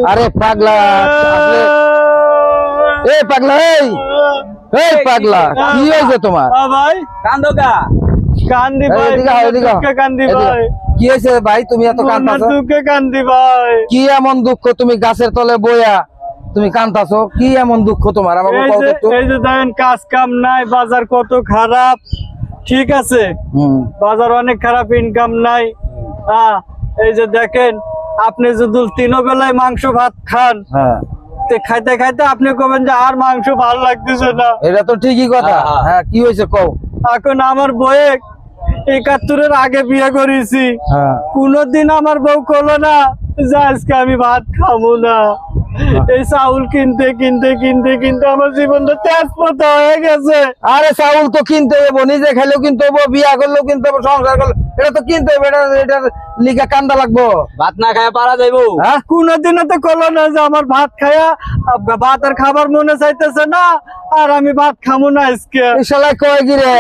আরে পাগলা পাগলা এই পাগলা কি হয়েছে তোমার? ভাই কান্দোগা কান্দি ভাই, কান্দি ভাই। কি হয়েছে ভাই, তুমি এত কান্দাছো? দুঃখে কান্দি ভাই। কি এমন দুঃখ? তুমি গাছের তলে বইয়া তুমি কান্দাছো, কি এমন দুঃখ তোমার? আমাকে এই বলো একটু। যে দেখেন কাজ কাম নাই, বাজার কত খারাপ। ঠিক আছে, বাজার অনেক খারাপ, ইনকাম নাই। এই যে দেখেন, আপনি যদি 3 বেলায় মাংস ভাত খান, খাইতে খাইতে আপনি কবেন যে আর মাংস ভালো লাগতেছে না। এটা তো ঠিকই কথা। হ্যাঁ, কি হয়েছে কও। এখন আমার বউয়ে 71-এর আগে বিয়ে করেছি, কোনদিন আমার বউ কলো না যে আজকে আমি ভাত খাবো না। এই চাউল কিনতে কিনতে কিনতে কিনতে আমার জীবনটা তেজপাতা হয়ে গেছে। আরে চাউল তো কিনতে হবো, নিজে খেলেও কিনতে হবো, বিয়া করলেও কিনতে হবো, সংসার করলে এটা তো কিনতে হবে। এটার লিগা কান্দা লাগবো। ভাত না খায়া পারা যাইবো? কোনদিনও তো কলো না যে আমার ভাত খায়া ভাত আর খাবার মনে চাইতেছে না, আর আমি ভাত খাবো না আজকে। কয় গিরে